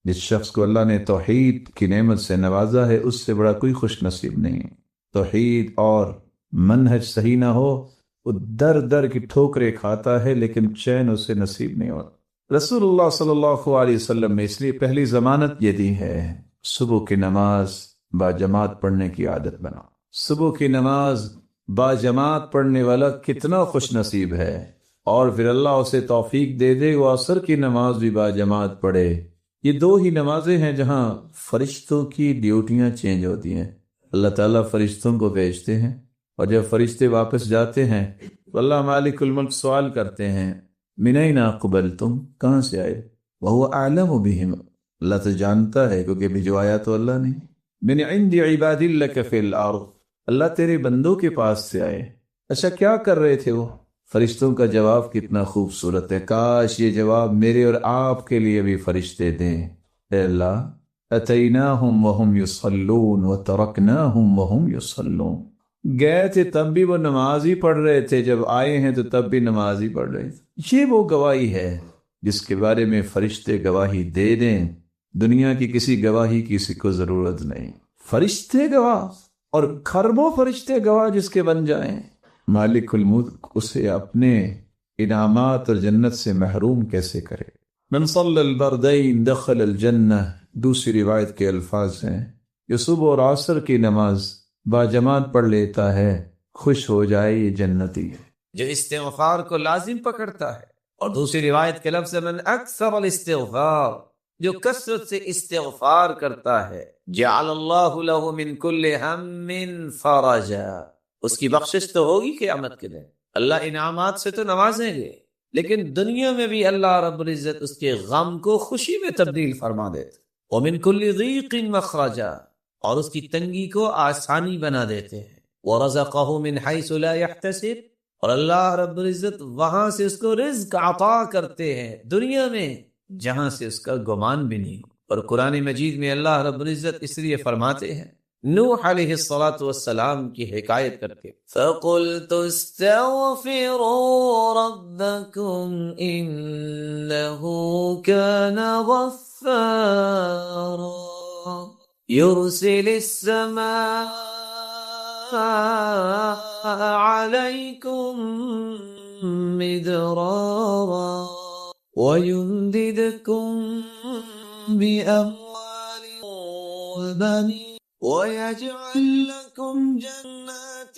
جس شخص کو اللہ نے توحید کی نعمت سے نوازا ہے اس سے بڑا کوئی خوش نصیب نہیں ہے۔ توحید اور منہج صحیح نہ ہو، وہ در در کی ٹھوکریں کھاتا ہے لیکن چین اسے نصیب نہیں ہوتا۔ رسول اللہ صلی اللہ علیہ وسلم نے اس لیے پہلی ضمانت یہ دی ہے، صبح کی نماز باجماعت پڑھنے کی عادت بنا۔ صبح کی نماز باجماعت پڑھنے والا کتنا خوش نصیب ہے، اور پھر اللہ اسے توفیق دے دے وہ عصر کی نماز بھی باجماعت پڑھے۔ یہ دو ہی نمازیں ہیں جہاں فرشتوں کی ڈیوٹیاں چینج ہوتی ہیں۔ اللہ تعالیٰ فرشتوں کو بھیجتے ہیں، اور جب فرشتے واپس جاتے ہیں تو اللہ مالک الملک سوال کرتے ہیں، من این اقبلتم، کہاں سے آئے؟ وہو اعلم بہم، اللہ تو جانتا ہے کیونکہ بھجوایا تو اللہ نے۔ من عند عباد لک فی الارض، اللہ تیرے بندوں کے پاس سے آئے۔ اچھا کیا کر رہے تھے وہ؟ فرشتوں کا جواب کتنا خوبصورت ہے، کاش یہ جواب میرے اور آپ کے لیے بھی فرشتے دیں۔ اے اللہ، اتیناہم وہم یصلون وترکناہم وہم یصلون، گئے تھے تب بھی وہ نماز ہی پڑھ رہے تھے، جب آئے ہیں تو تب بھی نماز ہی پڑھ رہے تھے۔ یہ وہ گواہی ہے جس کے بارے میں فرشتے گواہی دے دیں، دنیا کی کسی گواہی کی کسی کو ضرورت نہیں۔ فرشتے گواہ، اور کھربوں فرشتے گواہ جس کے بن جائیں، مالک الملک اسے اپنے انعامات اور جنت سے محروم کیسے کرے؟ من صلی البردین دخل الجنہ، دوسری روایت کے الفاظ ہیں، جو صبح اور عصر کی نماز باجماعت پڑھ لیتا ہے خوش ہو جائے یہ جنتی ہے۔ جو استغفار کو لازم پکڑتا ہے، اور دوسری روایت کے لفظ من اکثر الاستغفار، جو کثرت سے استغفار کرتا ہے، جعل اللہ له من کل ہم فرجا، اس کی بخشش تو ہوگی قیامت کے دن۔ اللہ انعامات سے تو نوازیں گے، لیکن دنیا میں بھی اللہ رب العزت اس کے غم کو خوشی میں تبدیل فرما دیتے، ومن کل ضیق مخرجا، اور اس کی تنگی کو آسانی بنا دیتے ہیں، ورزقہ من حیث لا یحتسب، اور اللہ رب العزت وہاں سے اس کو رزق عطا کرتے ہیں دنیا میں جہاں سے اس کا گمان بھی نہیں۔ اور قرآن مجید میں اللہ رب العزت اس لیے فرماتے ہیں نوح علیہ الصلاۃ والسلام کی حکایت کر کے، فَقُلْتُ اسْتَغْفِرُوا رَبَّكُمْ إِنَّهُ كَانَ غَفَّارًا يُرْسِلِ السَّمَاءَ عَلَيْكُمْ مِدْرَارًا وَيُمْدِدْكُمْ بِأَمْوَالٍ وَبَنِينَ وَيَجْعَلْ لَكُمْ جَنَّاتٍ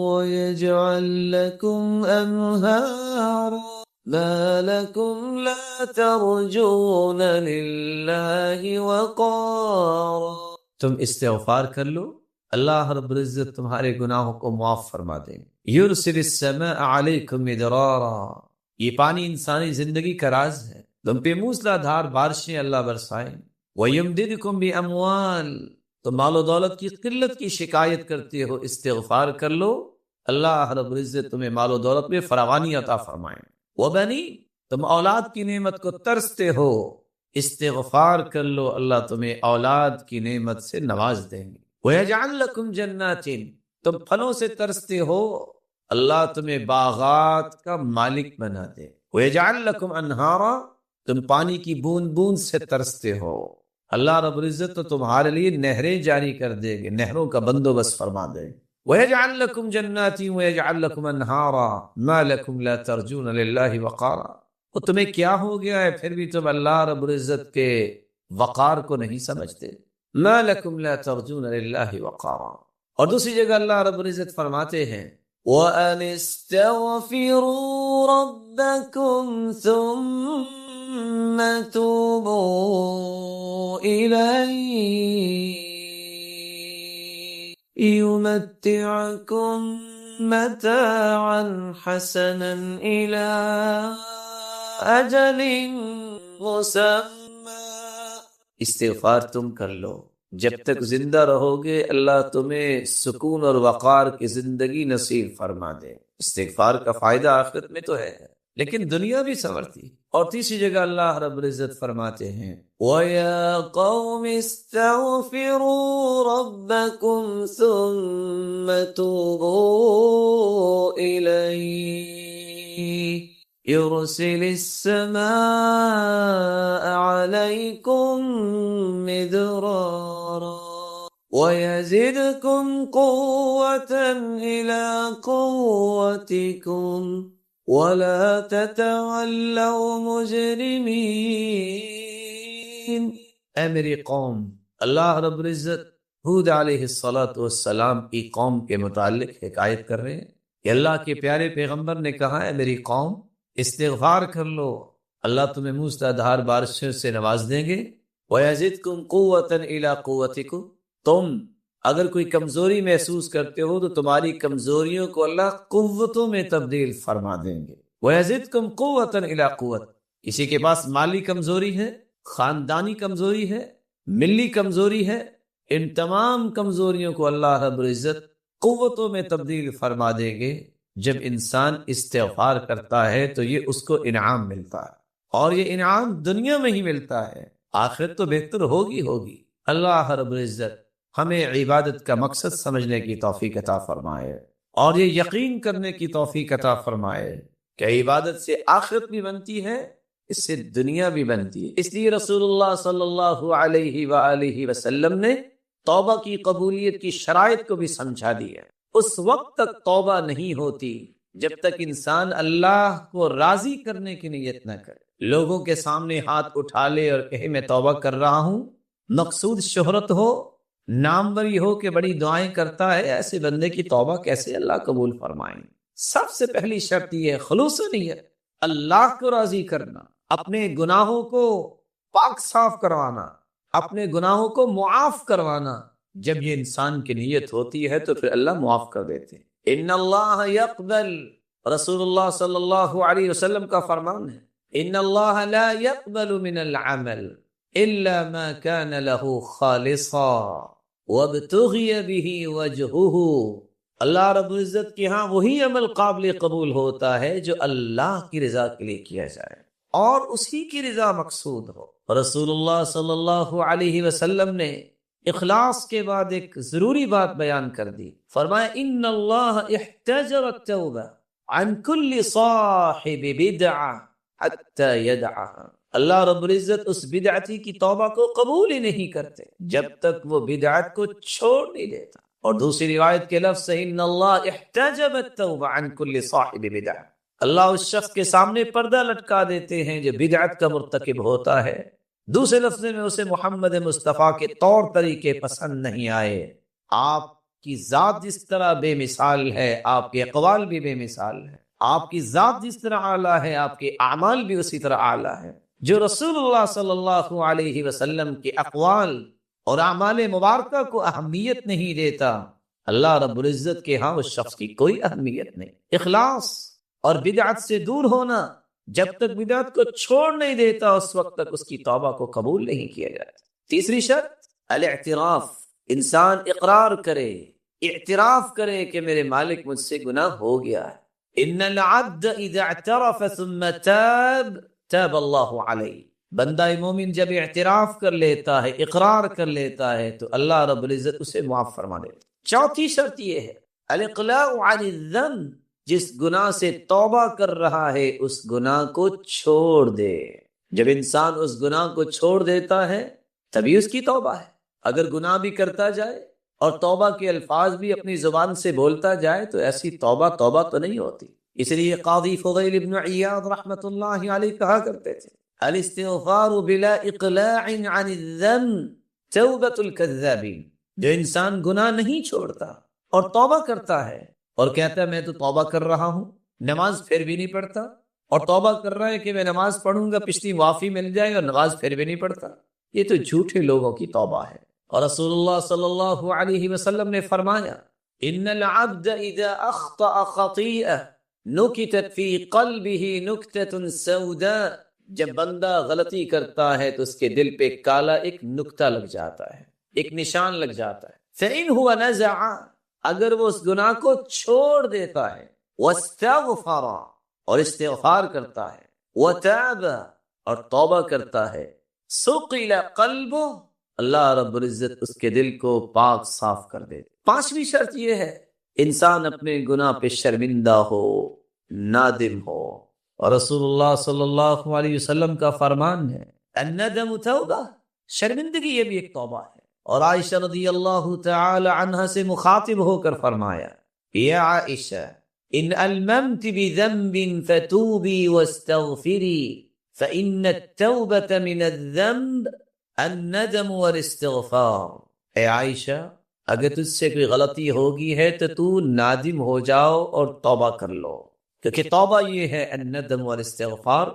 وَيَجْعَلْ لَكُمْ أَنْهَارًا مَا لَكُمْ لَا تَرْجُونَ لِلَّهِ وَقَارًا۔ تم استغفار کر لو، اللہ رب العزت تمہارے گناہوں کو معاف فرما دیں۔ یرسل السماء علیکم مدرارا، یہ پانی انسانی زندگی کا راز ہے، تم پہ موسلا دھار بارشیں اللہ برسائیں۔ وَيُمْدِدْكُمْ بِأَمْوَالٍ، تم مال و دولت کی قلت کی شکایت کرتے ہو، استغفار کر لو، اللہ رب العزت تمہیں مال و دولت میں فراوانی عطا فرمائیں۔ وَبَنِينَ، تم اولاد کی نعمت کو ترستے ہو، استغفار کر لو، اللہ تمہیں اولاد کی نعمت سے نواز دیں گے۔ وَيَجْعَلْ لَكُمْ جَنَّاتٍ، تم پھلوں سے ترستے ہو، اللہ تمہیں باغات کا مالک بنا دے۔ وَيَجْعَلْ لَكُمْ أَنْهَارًا، تم پانی کی بوند بوند سے ترستے ہو، اللہ رب العزت تو تمہارے لیے نہریں جاری کر دے گے، نہروں کا بندوبست فرما دے۔ وَيَجْعَلْ لَكُمْ جَنَّاتٍ وَيَجْعَلْ لَكُمْ أَنْهَارًا مَا لَكُمْ لَا تَرْجُونَ لِلَّهِ وَقَارًا، وہ تمہیں کیا ہو گیا ہے پھر بھی تم اللہ رب العزت کے وقار کو نہیں سمجھتے؟ مَا لَكُمْ لَا تَرْجُونَ لِلَّهِ وَقَارًا۔ اور دوسری جگہ اللہ رب العزت فرماتے ہیں وَأَنِ اسْتَغْفِرُوا رَبَّكُمْ ثُمَّ تُوبُوا إِلَيْهِ يُمَتِّعْكُمْ مَتَاعًا حَسَنًا إِلَى أَجَلٍ مُّسَمًّى، استغفار تم کر لو، جب تک زندہ رہو گے اللہ تمہیں سکون اور وقار کی زندگی نصیب فرما دے۔ استغفار کا فائدہ آخرت میں تو ہے لیکن دنیا بھی سنورتی۔ اور تیسری جگہ اللہ رب العزت فرماتے ہیں وَيَا قَوْمِ اسْتَغْفِرُوا رَبَّكُمْ ثُمَّ تُوبُوا إِلَيْهِ يرسل السماء عليكم مدرارا ويزدكم قوة إلى قوتكم ولا تتولوا مجرمين. اے میری قوم، اللہ رب العزت ہود علیہ السلام کی قوم کے متعلق حکایت کر رہے ہیں کہ اللہ کے پیارے پیغمبر نے کہا ہے میری قوم استغفار کر لو، اللہ تمہیں موسلادھار بارشوں سے نواز دیں گے. وَيَزِدْكُمْ قُوَّةً إِلَىٰ قُوَّتِكُمْ، تم اگر کوئی کمزوری محسوس کرتے ہو تو تمہاری کمزوریوں کو اللہ قوتوں میں تبدیل فرما دیں گے. وَيَزِدْكُمْ قُوَّةً إِلَىٰ قُوَّةٍ، کسی کے پاس مالی کمزوری ہے، خاندانی کمزوری ہے، ملی کمزوری ہے، ان تمام کمزوریوں کو اللہ رب العزت قوتوں میں تبدیل فرما دیں گے. جب انسان استغفار کرتا ہے تو یہ اس کو انعام ملتا ہے، اور یہ انعام دنیا میں ہی ملتا ہے، آخرت تو بہتر ہوگی. اللہ رب العزت ہمیں عبادت کا مقصد سمجھنے کی توفیق عطا فرمائے اور یہ یقین کرنے کی توفیق عطا فرمائے کہ عبادت سے آخرت بھی بنتی ہے، اس سے دنیا بھی بنتی ہے. اس لیے رسول اللہ صلی اللہ علیہ وآلہ وسلم نے توبہ کی قبولیت کی شرائط کو بھی سمجھا دیا. اس وقت تک توبہ نہیں ہوتی جب تک انسان اللہ کو راضی کرنے کی نیت نہ کرے. لوگوں کے سامنے ہاتھ اٹھا لے اور کہے میں توبہ کر رہا ہوں، مقصود شہرت ہو، ناموری ہو کہ بڑی دعائیں کرتا ہے، ایسے بندے کی توبہ کیسے اللہ قبول فرمائیں؟ سب سے پہلی شرط یہ ہے خلوص نیت، اللہ کو راضی کرنا، اپنے گناہوں کو پاک صاف کروانا، اپنے گناہوں کو معاف کروانا. جب یہ انسان کی نیت ہوتی ہے تو پھر اللہ معاف کر دیتے ہیں. ان اللہ یقبل، رسول اللہ صلی اللہ علیہ وسلم کا فرمان ہے، ان اللہ لا يقبل من العمل الا ما كان له خالصا وابتغي به وجهه. اللہ رب العزت کے ہاں وہی عمل قابل قبول ہوتا ہے جو اللہ کی رضا کے لیے کیا جائے اور اسی کی رضا مقصود ہو. رسول اللہ صلی اللہ علیہ وسلم نے اخلاص کے بعد ایک ضروری بات بیان کر دی. فرمایا ان اللہ احتجر التوبہ عن کل صاحب بدعہ حتی یدعها. اللہ رب العزت اس بدعتی کی توبہ کو قبول ہی نہیں کرتے جب تک وہ بدعت کو چھوڑ نہیں دیتا. اور دوسری روایت کے لفظ ہے ان اللہ احتجب التوبہ عن کل صاحب بدعہ. اللہ اس شخص کے سامنے پردہ لٹکا دیتے ہیں جو بدعت کا مرتکب ہوتا ہے. دوسرے لفظ میں اسے محمد مصطفیٰ کے طور طریقے پسند نہیں آئے. آپ کی ذات جس طرح بے مثال ہے آپ کے اقوال بھی بے مثال ہے، آپ کی ذات جس طرح اعلیٰ ہے آپ کے اعمال بھی اسی طرح اعلیٰ ہے. جو رسول اللہ صلی اللہ علیہ وسلم کے اقوال اور اعمال مبارکہ کو اہمیت نہیں دیتا، اللہ رب العزت کے ہاں اس شخص کی کوئی اہمیت نہیں. اخلاص اور بدعت سے دور ہونا، جب تک بدعت کو چھوڑ نہیں دیتا اس وقت تک اس کی توبہ کو قبول نہیں کیا جاتا. تیسری شرط الاعتراف، انسان اقرار کرے، اعتراف کرے کہ میرے مالک مجھ سے گناہ ہو گیا ہے. ان العبد اذا اعترف ثم تاب تاب اللہ علیہ. بندہ مومن جب اعتراف کر لیتا ہے، اقرار کر لیتا ہے تو اللہ رب العزت اسے معاف فرما دیتا. چوتھی شرط یہ ہے الاقلاع عن الذنب، جس گناہ سے توبہ کر رہا ہے اس گناہ کو چھوڑ دے. جب انسان اس گناہ کو چھوڑ دیتا ہے تبھی اس کی توبہ ہے. اگر گناہ بھی کرتا جائے اور توبہ کے الفاظ بھی اپنی زبان سے بولتا جائے تو ایسی توبہ تو نہیں ہوتی. اس لیے قاضی فضیل ابن عیاض رحمۃ اللہ علیہ کہا کرتے تھے الاستغفار بلا اقلاع عن الذنب توبۃ الکذابین. جو انسان گناہ نہیں چھوڑتا اور توبہ کرتا ہے اور کہتا ہے میں تو توبہ کر رہا ہوں، نماز پھر بھی نہیں پڑھتا، اور توبہ کر رہا ہے کہ میں نماز پڑھوں گا پچھلی معافی مل جائے اور نماز پھر بھی نہیں پڑھتا، یہ تو جھوٹے لوگوں کی توبہ ہے. اور رسول اللہ صلی اللہ علیہ وسلم نے فرمایا ان العبد اذا اخطأ خطیئہ نکتت فی قلبہ نکتۃ سوداء. جب بندہ غلطی کرتا ہے تو اس کے دل پہ کالا ایک نکتہ لگ جاتا ہے، ایک نشان لگ جاتا ہے. فإن هو نزع، اگر وہ اس گناہ کو چھوڑ دیتا ہے، واستغفر، اور استغفار کرتا ہے، وتاب، اور توبہ کرتا ہے، سقل قلبہ، اللہ رب العزت اس کے دل کو پاک صاف کر دے. پانچویں شرط یہ ہے انسان اپنے گناہ پہ شرمندہ ہو، نادم ہو، اور رسول اللہ صلی اللہ علیہ وسلم کا فرمان ہے الندم توبہ، شرمندگی یہ بھی ایک توبہ ہے۔ اور عائشہ رضی اللہ تعالی عنہ سے مخاطب ہو کر فرمایا یا عائشہ ان الممت بذنب فتوبی واستغفری فإن التوبة من الذنب الندم والاستغفار۔ اے عائشہ اگر تجھ سے کوئی غلطی ہوگی ہے تو تو نادم ہو جاؤ اور توبہ کر لو، کیونکہ توبہ یہ ہے الندم والاستغفار،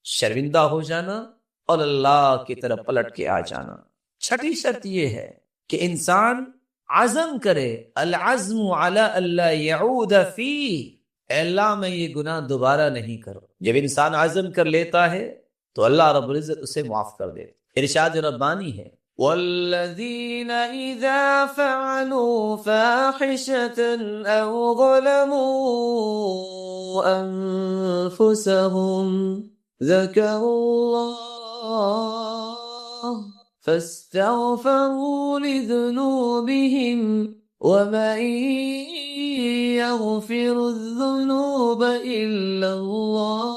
شرمندہ ہو جانا اور اللہ کی طرف پلٹ کے آ جانا۔ چھٹی شرط یہ ہے کہ انسان عزم کرے، العزم علی اللہ یعود فیہ، اے اللہ میں یہ گناہ دوبارہ نہیں کروں۔ جب انسان عزم کر لیتا ہے تو اللہ رب العزت اسے معاف کر دیتا۔ ارشاد ربانی ہے والذین اذا فعلوا فاحشة او ظلموا انفسهم ذکروا اللہ فاستغفروا لذنوبهم ومن يغفر الذنوب إلا الله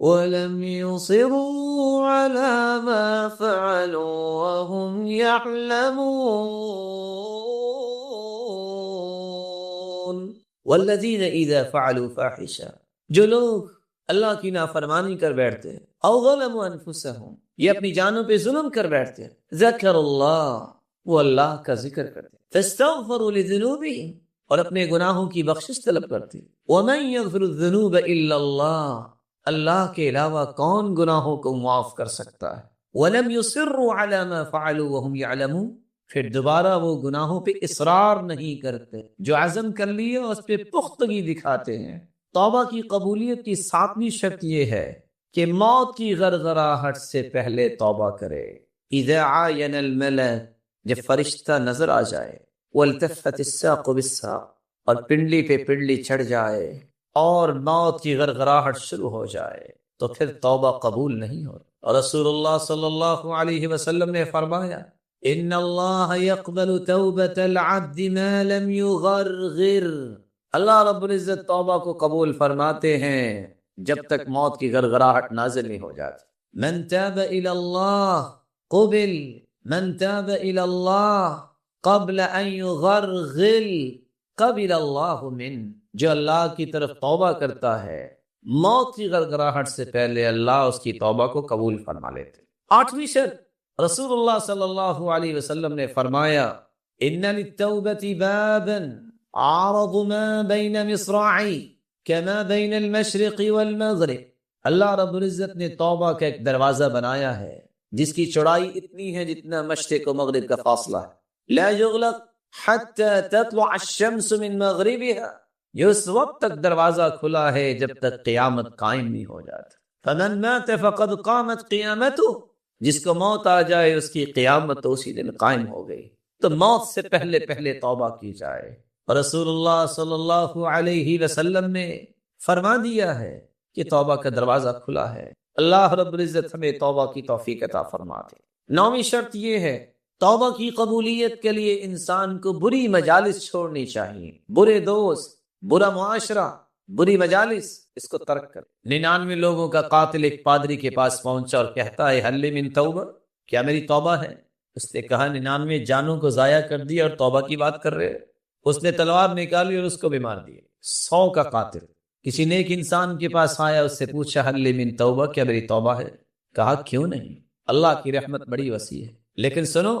ولم يصروا على ما فعلوا وهم يعلمون۔ والذین اذا فعلوا فاحشة، جو لوگ اللہ کی نافرمانی کر بیٹھتے ہیں، او ظلموا انفسهم، یہ اپنی جانوں پہ ظلم کر بیٹھتے ہیں، ذکر اللہ، وہ اللہ کا ذکر کرتے ہیں، فاستغفروا لذنوبهم، اور اپنے گناہوں کی بخشش طلب کرتے ہیں، ومن يغفر الذنوب الا اللہ، اللہ کے علاوہ کون گناہوں کو معاف کر سکتا ہے، ولم يصروا على ما فعلوا وهم يعلمون، پھر دوبارہ وہ گناہوں پہ اصرار نہیں کرتے، جو عزم کر لیے اس پہ پختگی دکھاتے ہیں۔ توبہ کی قبولیت کی ساتویں شرط یہ ہے کہ موت کی غرغراہٹ سے پہلے توبہ کرے۔ اذا عاین الملک، جب فرشتہ نظر آ جائے، والتفت الساق بالساق، اور پنڈلی پہ پنڈلی چڑھ جائے اور موت کی غرغراہٹ شروع ہو جائے تو پھر توبہ قبول نہیں ہو۔ اور رسول اللہ صلی اللہ علیہ وسلم نے فرمایا ان اللہ یقبل توبۃ العبد ما لم یغرغر، اللہ رب العزت توبہ کو قبول فرماتے ہیں جب تک موت کی غرغراہٹ نازل نہیں ہو جاتی۔ من تاب الی اللہ قبل، من تاب الی اللہ قبل ان یغرغل قبل اللہ من، جو اللہ کی طرف توبہ کرتا ہے موت کی غرغراہٹ سے پہلے اللہ اس کی توبہ کو قبول فرما لیتے۔ آٹھویں شرط، رسول اللہ صلی اللہ علیہ وسلم نے فرمایا ان للتوبۃ بابا عرض ما بین مصراعی کما بین المشرق والمغرب، اللہ رب العزت نے توبہ کا ایک دروازہ بنایا ہے جس کی چوڑائی اتنی ہے جتنا مشرق و مغرب کا فاصلہ ہے، لا یغلق حتی تطلع الشمس من مغربها، یہ اس وقت تک دروازہ کھلا ہے جب تک قیامت قائم نہیں ہو جاتا۔ فمن مات فقد قامت قیامته، جس کو موت آ جائے اس کی قیامت تو اسی دن قائم ہو گئی۔ تو موت سے پہلے پہلے توبہ کی جائے۔ اور رسول اللہ صلی اللہ علیہ وسلم نے فرما دیا ہے کہ توبہ کا دروازہ کھلا ہے۔ اللہ رب العزت ہمیں توبہ کی توفیق عطا فرما دے۔ نویں شرط یہ ہے توبہ کی قبولیت کے لیے انسان کو بری مجالس چھوڑنی چاہیے، برے دوست، برا معاشرہ، بری مجالس، اس کو ترک کر۔ 99 لوگوں کا قاتل ایک پادری کے پاس پہنچا اور کہتا ہے حل من توبہ، کیا میری توبہ ہے؟ اس نے کہا 99 جانوں کو ضائع کر دیا اور توبہ کی بات کر رہے۔ اس نے تلوار نکالی اور اس کو بھی مار دیا۔ 100 کا قاتل کسی نیک انسان کے پاس آیا، اس سے پوچھا حل من توبہ، کیا میری توبہ ہے؟ کہا کیوں نہیں، اللہ کی رحمت بڑی وسیع ہے، لیکن سنو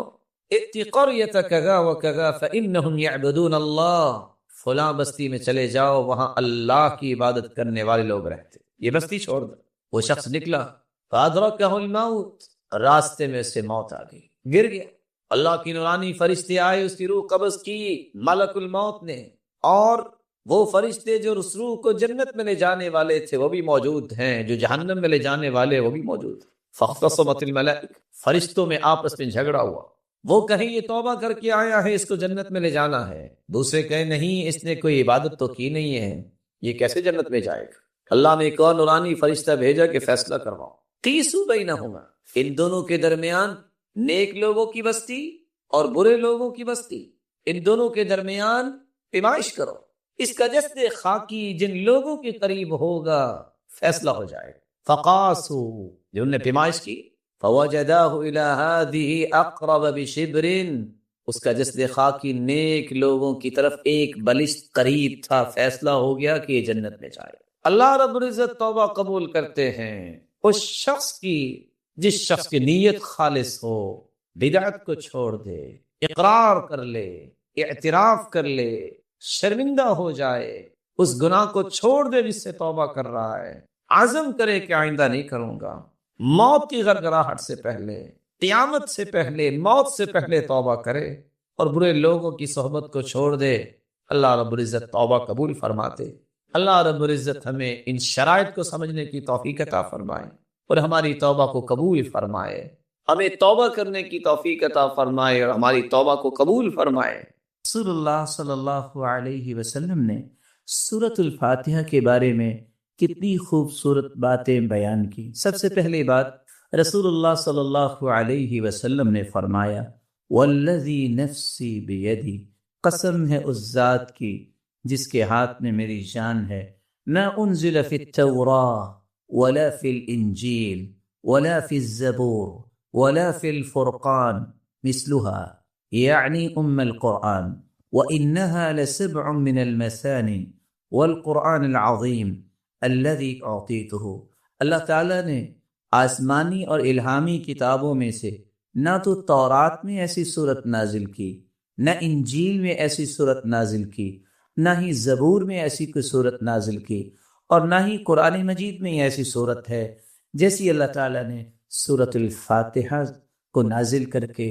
ائت قریۃ کذا وکذا فانہم یعبدون اللہ، فلاں بستی میں چلے جاؤ، وہاں اللہ کی عبادت کرنے والے لوگ رہتے، یہ بستی چھوڑ دو۔ وہ شخص نکلا فادرکہ الموت، راستے میں اسے موت آ گئی، گر گیا۔ اللہ کی نورانی فرشتے آئے، اس کی روح قبض کی ملک الموت نے، اور وہ فرشتے جو اس روح کو جنت میں لے جانے والے تھے وہ بھی موجود ہیں، جو جہنم میں لے جانے والے وہ بھی موجود ہیں۔ فاختصمت الملائکہ، فرشتوں میں آپس میں جھگڑا ہوا، وہ کہیں یہ توبہ کر کے آیا ہے، اس کو جنت میں لے جانا ہے، دوسرے کہیں نہیں اس نے کوئی عبادت تو کی نہیں ہے، یہ کیسے جنت میں جائے گا۔ اللہ نے ایک اور نورانی فرشتہ بھیجا کہ فیصلہ کرواؤ، قیسوا بینہما، ان دونوں کے درمیان نیک لوگوں کی بستی اور برے لوگوں کی بستی، ان دونوں کے درمیان پیمائش کرو، اس کا جسد خاکی جن لوگوں کے قریب ہوگا فیصلہ ہو جائے. فقاسو، جنہوں نے پیمائش کی، فوجداہ الی ہذہ اقرب بشبر، اس کا جسد خاکی نیک لوگوں کی طرف ایک بلشت قریب تھا، فیصلہ ہو گیا کہ یہ جنت میں جائے. اللہ رب العزت توبہ قبول کرتے ہیں اس شخص کی جس شخص کی نیت خالص ہو، بدعت کو چھوڑ دے، اقرار کر لے، اعتراف کر لے، شرمندہ ہو جائے، اس گناہ کو چھوڑ دے جس سے توبہ کر رہا ہے، عزم کرے کہ آئندہ نہیں کروں گا، موت کی غرغراہٹ سے پہلے، قیامت سے پہلے، موت سے پہلے توبہ کرے اور برے لوگوں کی صحبت کو چھوڑ دے. اللہ رب العزت توبہ قبول فرماتے. اللہ رب العزت ہمیں ان شرائط کو سمجھنے کی توفیق عطا فرمائے اور ہماری توبہ کو قبول فرمائے. ہمیں توبہ کرنے کی توفیق عطا فرمائے اور ہماری توبہ کو قبول فرمائے. رسول اللہ صلی اللہ علیہ وسلم نے سورۃ الفاتحہ کے بارے میں کتنی خوبصورت باتیں بیان کی. سب سے پہلی بات، رسول اللہ صلی اللہ علیہ وسلم نے فرمایا والذی نفسی بیدی، قسم ہے اس ذات کی جس کے ہاتھ میں میری جان ہے، ما انزل فی التوراۃ ولا فی الانجیل ولا فی الزبور ولا فی الفرقان مثلها یعنی القرآن، وإنها لسبع من المثانی والقرآن العظیم الذی اعطیتہ. اللہ تعالیٰ نے آسمانی اور الہامی کتابوں میں سے نہ تو تورات میں ایسی صورت نازل کی، نہ انجیل میں ایسی صورت نازل کی، نہ ہی زبور میں ایسی کوئی صورت نازل کی، اور نہ ہی قرآن مجید میں ایسی صورت ہے جیسی اللہ تعالیٰ نے سورۃ الفاتحہ کو نازل کر کے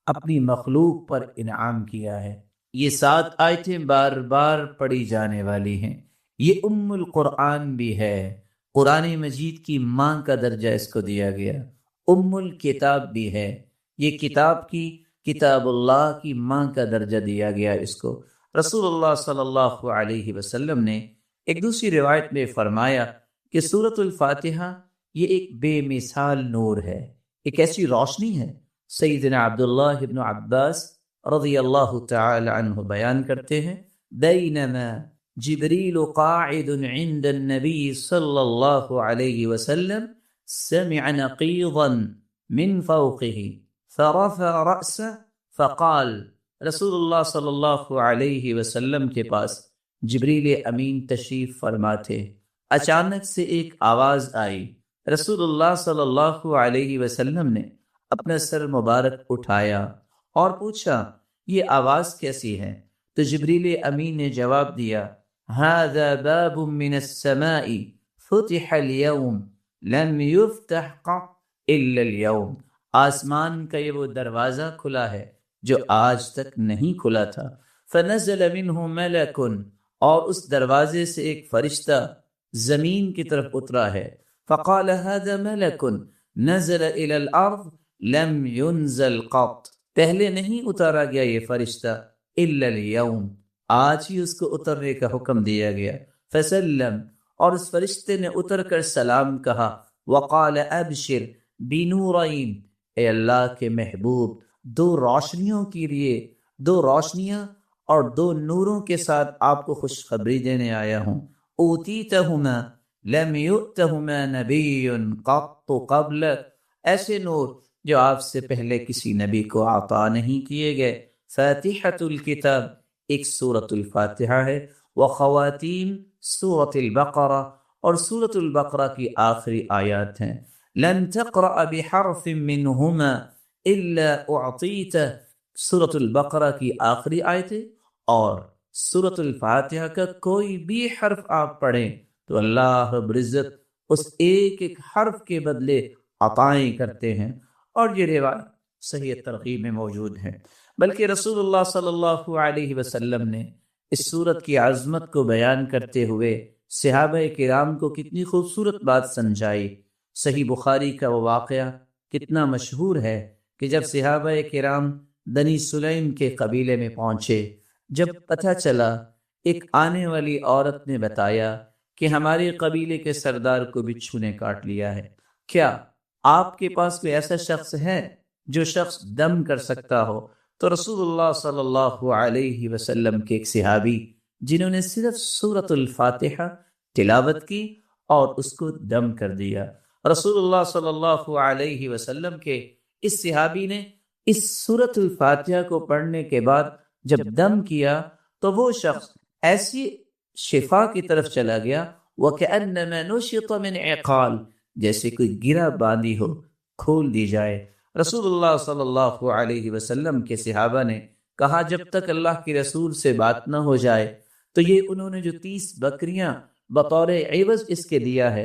اپنی مخلوق پر انعام کیا ہے. یہ 7 آیتیں بار بار پڑھی جانے والی ہیں. یہ القرآن بھی ہے، قرآن مجید کی ماں کا درجہ اس کو دیا گیا. الکتاب بھی ہے، یہ کتاب اللہ کی ماں کا درجہ دیا گیا اس کو. رسول اللہ صلی اللہ علیہ وسلم نے ایک دوسری روایت میں فرمایا کہ سورۃ الفاتحہ یہ ایک بے مثال نور ہے، ایک ایسی روشنی ہے. سیدنا عبداللہ ابن عباس رضی اللہ تعالی عنہ بیان کرتے ہیں، بینما جبریل قاعد عند النبی صلی اللہ علیہ وسلم سمع نقیضا من فوقه فرفع رأسه فقال. رسول اللہ صلی اللہ علیہ وسلم کے پاس جبریل امین تشریف فرما تھے. اچانک سے ایک آواز آئی. رسول اللہ صلی اللہ علیہ وسلم نے اپنا سر مبارک اٹھایا اور پوچھا یہ آواز کیسی ہے؟ تو جبریل امین نے جواب دیا هذا باب من السماء فتح اليوم لم يفتح قط الا اليوم. آسمان کا یہ وہ دروازہ کھلا ہے جو آج تک نہیں کھلا تھا. فنزل منه ملک، اور اس دروازے سے ایک فرشتہ زمین کی طرف اترا ہے. فقال هذا ملک نزل الى الارض لم ينزل قط، پہلے نہیں اتارا گیا یہ فرشتہ الا اليوم، آج ہی اس کو اترنے کا حکم دیا گیا. فسلم، اور اس فرشتے نے اتر کر سلام کہا. وقال ابشر بنورین، اے اللہ کے محبوب 2 روشنیوں کے لیے، 2 روشنیاں اور 2 نوروں کے ساتھ آپ کو خوشخبری دینے آیا ہوں. اوتیتہما لم یؤتہما نبی قط قبلک، ایسے نور جو آپ سے پہلے کسی نبی کو عطا نہیں کیے گئے. فاتحۃ الکتاب ایک سورۃ الفاتحہ ہے، وخواتیم سورۃ البقرہ، اور سورۃ البقرہ کی آخری آیات ہیں. لن تقرأ بحرف منہما الا اعطیتہ، سورۃ البقرہ کی آخری آیتیں اور سورۃ الفاتحہ کا کوئی بھی حرف آپ پڑھیں تو اللہ رب العزت اس ایک ایک حرف کے بدلے عطائیں کرتے ہیں. اور یہ روایت صحیح ترغیب میں موجود ہے. بلکہ رسول اللہ صلی اللہ علیہ وسلم نے اس سورت کی عظمت کو بیان کرتے ہوئے صحابہ کرام کو کتنی خوبصورت بات سمجھائی. صحیح بخاری کا وہ واقعہ کتنا مشہور ہے کہ جب صحابہ کرام بنی سلیم کے قبیلے میں پہنچے، جب پتہ چلا، ایک آنے والی عورت نے بتایا کہ ہمارے قبیلے کے سردار کو بچھو نے کاٹ لیا ہے، کیا آپ کے پاس کوئی ایسا شخص ہے جو شخص دم کر سکتا ہو؟ تو رسول اللہ صلی اللہ علیہ وسلم کے ایک صحابی جنہوں نے صرف سورۃ الفاتحہ تلاوت کی اور اس کو دم کر دیا۔ رسول اللہ صلی اللہ علیہ وسلم کے اس صحابی نے اس سورۃ الفاتحہ کو پڑھنے کے بعد جب دم کیا تو وہ شخص ایسی شفا کی طرف چلا گیا وَكَأَنَّمَا نُشِطَ مِنْ عِقَالٍ، جیسے کوئی گرہ باندھی ہو کھول دی جائے۔ رسول اللہ صلی اللہ علیہ وسلم کے صحابہ نے کہا جب تک اللہ کے رسول سے بات نہ ہو جائے تو یہ انہوں نے جو 30 بکریاں بطور عوض اس کے دیا ہے